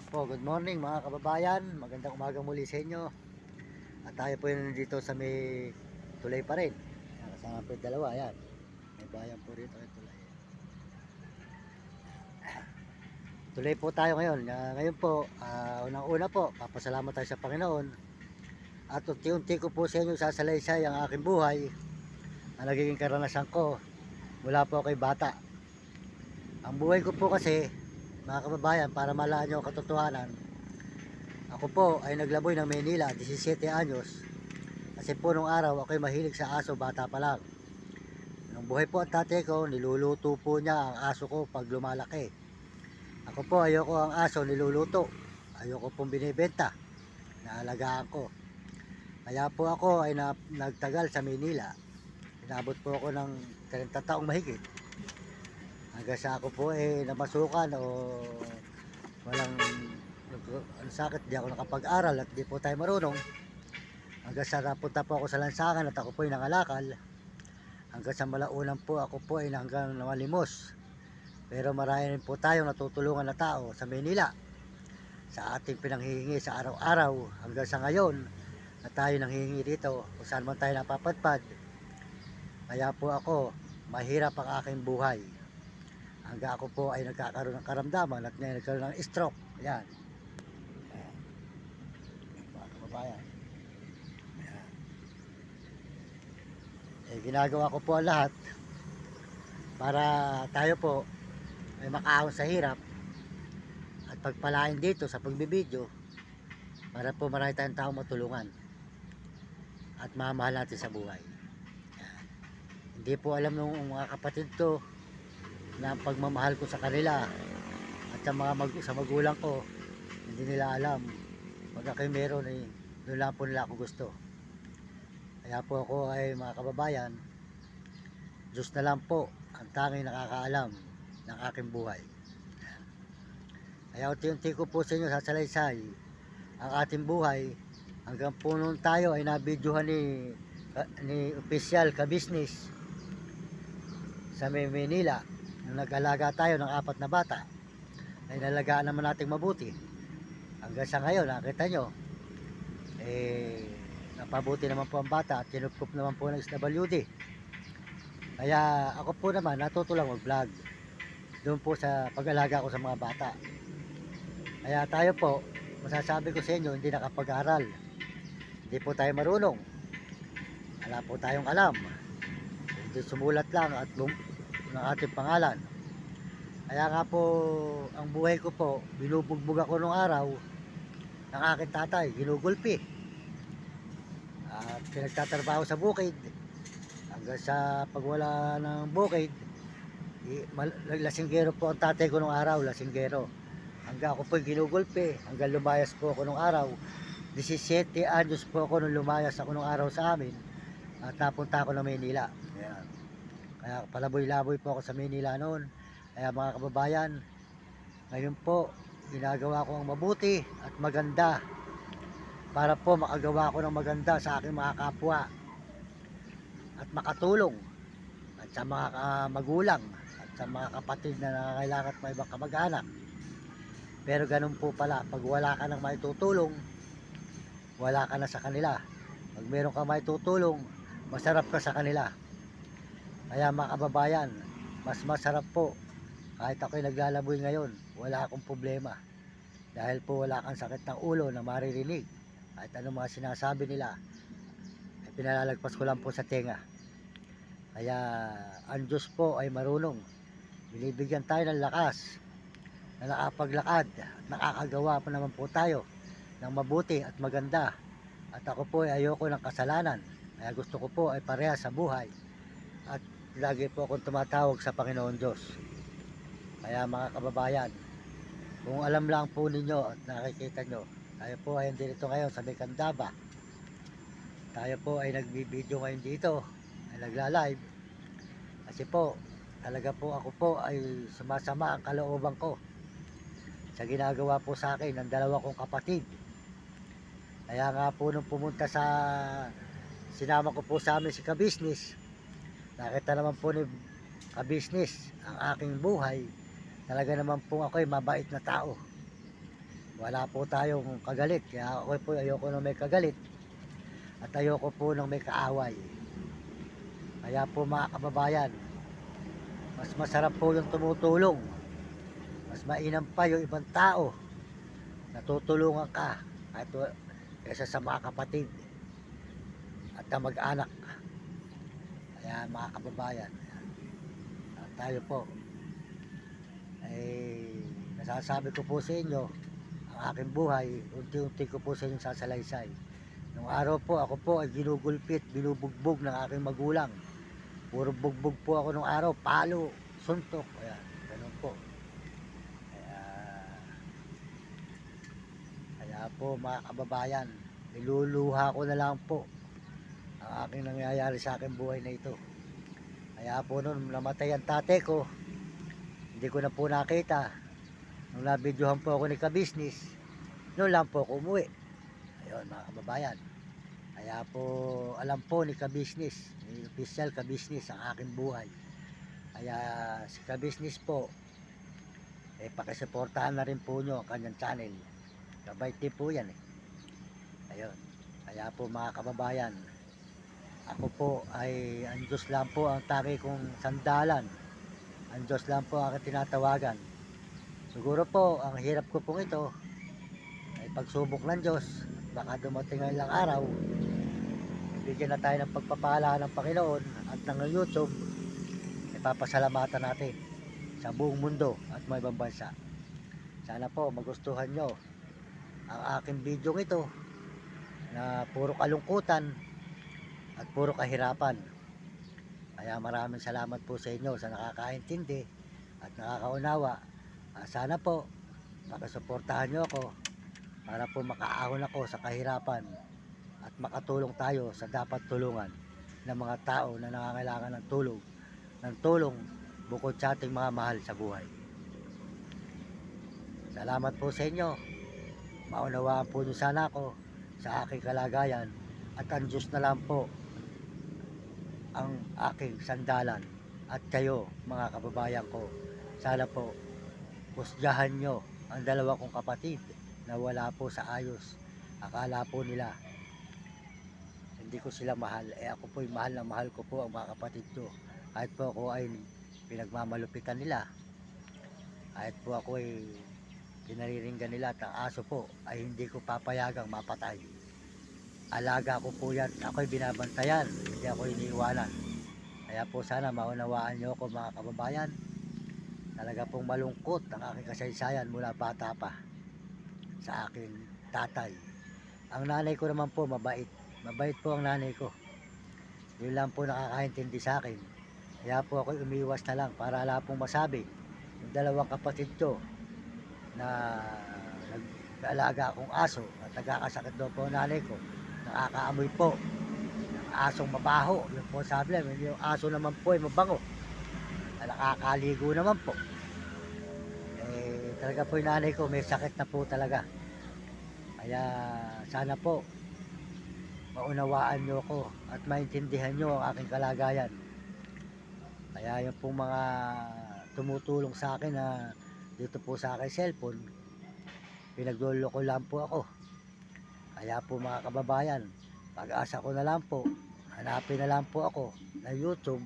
Po, good morning mga kababayan. Magandang umaga muli sa inyo. At tayo po yun dito sa may tulay pa rin. Ayan, kasama po yung dalawa. Ayan. May bayan po rito yung tulay. Tulay po tayo ngayon. Ngayon po, unang-una po, papasalamat tayo sa Panginoon. At unti-unti ko po sa inyo sasalaysay ang aking buhay. Ang nagiging karanasan ko mula po kay bata. Ang buhay ko po kasi, mga kababayan, para malaman nyo ang katotohanan, ako po ay naglaboy ng Maynila 17 anyos. Kasi po nung araw ako'y mahilig sa aso bata pa lang. Nung buhay po ang tatay ko, niluluto po niya ang aso ko pag lumalaki. Ako po ayoko ang aso niluluto. Ayoko pong binibenta. Naalagaan ko. Kaya po ako ay nagtagal sa Maynila. Inabot po ako ng 30 taong mahigit. Hanggang sa ako po namasukan o walang sakit, di ako nakapag-aral at di po tayo marunong. Hanggang sa napunta po ako sa lansangan at ako po ay nangalakal. Hanggang sa malaunan po ako po ay hanggang namalimos. Pero marami rin po tayong natutulungan na tao sa Maynila sa ating pinanghihingi sa araw-araw hanggang sa ngayon na tayo nanghihingi dito kung saan man tayo napapadpad. Kaya po ako, mahirap ang aking buhay. Hanggang ako po ay nagkakaroon ng karamdaman at ngayon nagkaroon ng stroke. Ayan. Mga kababayan. Ginagawa ko po ang lahat para tayo po ay makaahon sa hirap at pagpalain dito sa pagbibideo para po marami tayong taong matulungan at mamahal natin sa buhay. Hindi po alam ng mga kapatid to na ang pagmamahal ko sa kanila at sa sa magulang ko, hindi nila alam. Pag ako'y meron doon lang po nila ako gusto. Kaya po ako ay mga kababayan, Diyos na lang po ang tanging nakakaalam ng aking buhay. Kaya unti-unti ko po sa inyo sasalaysay ang ating buhay hanggang po nung tayo ay nabidyohan ni Opisyal Ka-Business sa Maynila. Nung nag-alaga tayo ng 4 na bata, ay nalagaan naman natin mabuti. Hanggang sa ngayon, nakita nyo, napabuti naman po ang bata at kinupkup naman po ng SWD. Kaya ako po naman natuto lang mag-vlog doon po sa pag-alaga ko sa mga bata. Kaya tayo po, masasabi ko sa inyo, hindi nakapag-aral, hindi po tayo marunong, wala po tayong alam, hindi sumulat lang at ng ating pangalan. Kaya nga po ang buhay ko po, binubugbog ako nung araw ng aking tatay, ginugulpi at pinagtatrabaho sa bukid hanggang sa pagwala ng bukid. Lasinggero po ang tatay ko nung araw, lasinggero. Hanggang ako po ginugulpi, hanggang lumayas po ako nung araw. 17 anyos po ako nung lumayas ako nung araw sa amin at napunta ako ng Maynila. Ayan. Kaya palaboy-laboy po ako sa Maynila noon. Kaya mga kababayan, ngayon po ginagawa ko ang mabuti at maganda para po makagawa ko ng maganda sa aking mga kapwa at makatulong at sa mga magulang at sa mga kapatid na nangangailangan at may ibang kamag-anak. Pero ganun po pala, pag wala ka nang maitutulong, wala ka na sa kanila. Pag meron ka maitutulong, masarap ka sa kanila. Kaya mga kababayan, mas masarap po kahit ako'y naglalaboy ngayon, wala akong problema. Dahil po wala kang sakit ng ulo na maririnig. Kahit anong mga sinasabi nila, ay pinalalagpas ko lang po sa tenga. Kaya ang Diyos po ay marunong. Binibigyan tayo ng lakas na nakapaglakad at nakakagawa pa naman po tayo ng mabuti at maganda. At ako po ay ayoko ng kasalanan. Kaya gusto ko po ay parehas sa buhay. At lagi po akong tumatawag sa Panginoon Diyos. Kaya mga kababayan, kung alam lang po ninyo at nakikita nyo, tayo po ay dito ngayon sa Mekandaba. Tayo po ay nagbibideo ngayon dito, ay nagla-live. Kasi po, talaga po ako po ay sumasama ang kalooban ko sa ginagawa po sa akin ng 2 kong kapatid. Kaya nga po nung pumunta sinama ko po sa amin si Ka-Business, nakita naman po ni Ka-Business ang aking buhay. Talaga naman po ako ay mabait na tao. wala po tayong kagalit. Kaya ako po ayoko na may kagalit at ayoko po ng may kaaway. Kaya po mga kababayan, mas masarap po yung tumutulong. Mas mainam pa yung ibang tao na tutulungan ka kahit kaysa sa mga kapatid at kamag-anak. Kaya mga kababayan, tayo po ay nasasabi ko po sa inyo ang aking buhay, unti-unti ko po sa inyo sasalaysay. Nung araw po ako po ay ginugulpit, binubugbog ng aking magulang. Puro bugbog po ako nung araw, palo, suntok, ayan, ganun po. Kaya po mga kababayan, niluluha ko na lang po ang aking nangyayari sa aking buhay na ito. Kaya po nung namatay ang tate ko, hindi ko na po nakita. Nung nabidyohan po ako ni Kabisnis, noon lang po ako umuwi. Ayun mga kababayan. Kaya po alam po ni Kabisnis, ni official Kabisnis ang aking buhay. Kaya si Kabisnis po, pakisuportahan na rin po nyo ang kanyang channel. Kabait din po yan eh. Ayun. Kaya po mga kababayan, ako po ay ang Diyos lang po ang tangi kong sandalan. Ang Diyos lang po ang tinatawagan. Siguro po ang hirap ko pong ito ay pagsubok ng Diyos. Baka dumating ang ilang araw, bigyan na tayo ng pagpapala ng Panginoon at ng YouTube, ipapasalamatan natin sa buong mundo at may ibang bansa. Sana po magustuhan nyo ang aking video ito na puro kalungkutan at puro kahirapan. Kaya maraming salamat po sa inyo sa nakakaintindi at nakakaunawa. Sana po makasuportahan nyo ako para po makaahon ako sa kahirapan at makatulong tayo sa dapat tulungan ng mga tao na nangangailangan ng tulong bukod sa ating mga mahal sa buhay. Salamat po sa inyo. Maunawaan po nyo sana ako sa aking kalagayan at ang Diyos na lang po ang aking sandalan. At kayo mga kababayan ko, sana po husgahan nyo ang dalawa kong kapatid na wala po sa ayos. Akala po nila hindi ko sila mahal, ako po'y mahal na mahal ko po ang mga kapatid ko. Kahit po ako ay pinagmamalupitan nila, kahit po ako ay pinariringgan nila at ang aso po ay hindi ko papayagang mapatay. Alaga ko po yan, ako'y binabantayan, hindi ako iniiwanan. Kaya po sana maunawaan nyo ako mga kababayan. Talaga pong malungkot ang aking kasaysayan mula bata pa sa aking tatay. Ang nanay ko naman po mabait. Mabait po ang nanay ko. Yun lang po nakakaintindi sa akin. Kaya po ako umiwas na lang para wala pong masabi yung dalawang kapatid ko na nag-aalaga akong aso at nagkakasakit daw po ang nanay ko. Nakakaamoy po ng asong mabaho. Yun po sabi lang, yung aso naman po ay mabango. Nakakaligo naman po. Talaga po yung nanay ko may sakit na po talaga. Kaya sana po maunawaan nyo ko at maintindihan nyo ang aking kalagayan. Kaya yung pong mga tumutulong sa akin na dito po sa aking cellphone, pinagluloko lang po ako. Kaya po mga kababayan, pag-asa ko na lang po, hanapin na lang po ako na YouTube.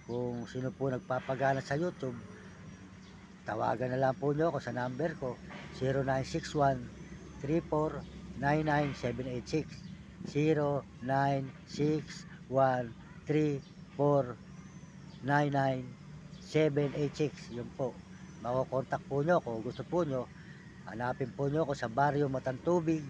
Kung sino po nagpapagana sa YouTube, tawagan na lang po nyo ako sa number ko 0961 34 99786 0961 34 99786. Yun po, makokontak po nyo ako. Gusto po nyo, hanapin po nyo ako sa Baryo Matantubig,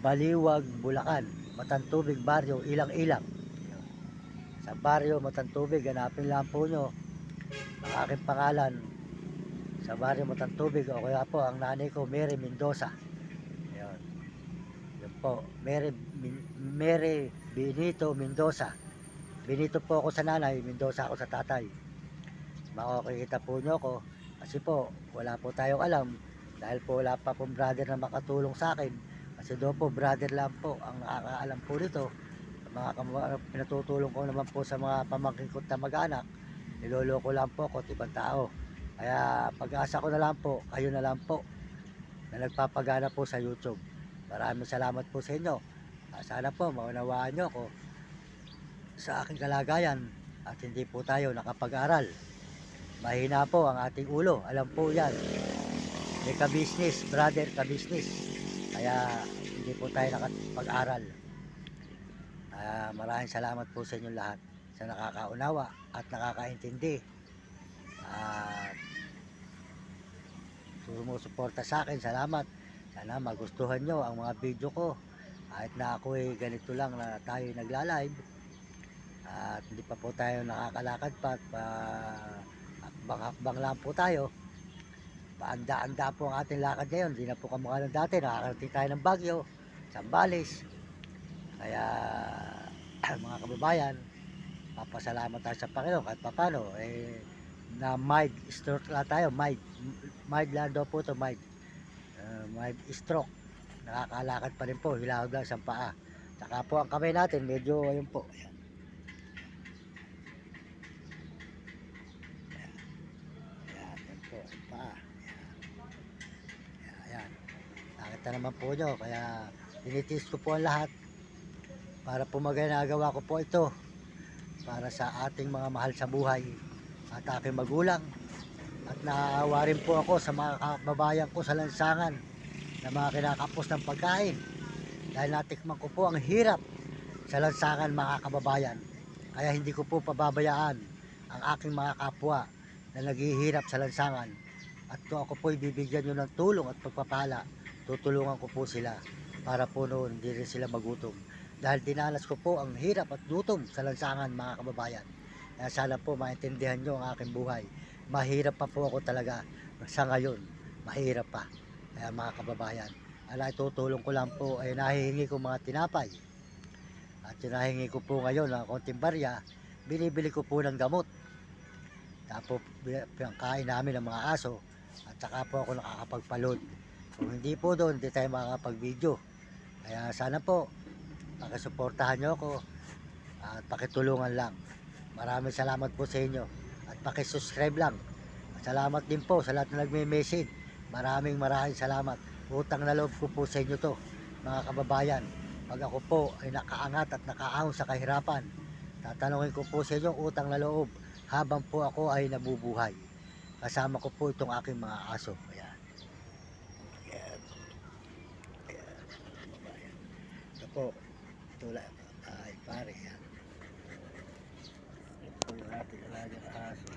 Baliwag, Bulacan. Matantubig Baryo, Ilang-Ilang. Sa Baryo Matantubig, hanapin lang po nyo ang aking pangalan sa Baryo Matantubig. O kaya po ang nanay ko, Mary Mendoza. Yun. Yun po, Mary Benito Mendoza. Benito po ako sa nanay, Mendoza ako sa tatay. Makikita po nyo ako kasi po wala po tayong alam dahil po wala pa pong brother na makatulong sa akin. Kasi doon po brother lang po ang nakakaalam po nito. Mga pinatutulong ko naman po sa mga pamangkin ko na mag-anak, niloloko lang po ako at ibang tao. Kaya pag-asa ko na lang po, kayo na lang po na nagpapagana po sa YouTube. Maraming salamat po sa inyo. Sana po maunawaan nyo ako sa aking kalagayan at hindi po tayo nakapag-aral. Mahina po ang ating ulo, alam po yan. May ka-business, brother, ka-business. Kaya hindi po tayo nakapag-aral. Maraming salamat po sa inyo lahat sa nakakaunawa at nakakaintindi at sumusuporta sa akin. Salamat. Sana magustuhan nyo ang mga video ko kahit na ako ganito lang na tayo nagla-live at hindi pa po tayo nakakalakad pa hakbang-hakbang lang po tayo. Paanda-anda po ang ating lakad ngayon. Hindi na po kamukha ng dati. Nakakarating tayo ng Baguio, Zambales. Kaya mga kababayan, papasalamat tayo sa Panginoon kahit papano na mild stroke lang tayo. Mild lang daw po ito, mild stroke. Nakakalakad pa rin po, hilawag lang sa paa. Saka po ang kamay natin medyo ayun po. Ayan. Ayan po, paa. Ayan. Nakita naman po nyo, kaya tinitis ko po ang lahat para po maginagawa ko po ito para sa ating mga mahal sa buhay at aking magulang. At naaawa rin po ako sa mga kababayan ko sa lansangan na mga kinakapos ng pagkain dahil natikman ko po ang hirap sa lansangan mga kababayan. Kaya hindi ko po pababayaan ang aking mga kapwa na naghihirap sa lansangan. At kung ako po ibibigyan nyo ng tulong at pagpapala, tutulungan ko po sila para po noon hindi rin sila magutom. Dahil dinanas ko po ang hirap at gutom sa lansangan mga kababayan. Kaya sana po maintindihan nyo ang aking buhay. Mahirap pa po ako talaga sa ngayon. Mahirap pa. Kaya mga kababayan, ang itutulong ko lang po ay nahihingi ko mga tinapay. At yung nahihingi ko po ngayon ng konting barya, binibili ko po ng gamot. Tapos pinangkain namin ng mga aso at saka po ako nakakapagpaload. Kung hindi po doon, hindi tayo makakapag-video. Kaya sana po pakisuportahan nyo ako at pakitulungan lang. Maraming salamat po sa inyo at pakisubscribe lang. At salamat din po sa lahat na nagme-message. Maraming salamat. Utang na loob ko po sa inyo to mga kababayan. Pag ako po ay nakaangat at nakaahon sa kahirapan, tatanungin ko po sa inyo utang na loob habang po ako ay nabubuhay. Kasama ko po itong aking mga aso. Ayan. Ayan. Ayan. Kababayan. Ito po. Tulad ay pare yan. Ito po yung ating alagang aso.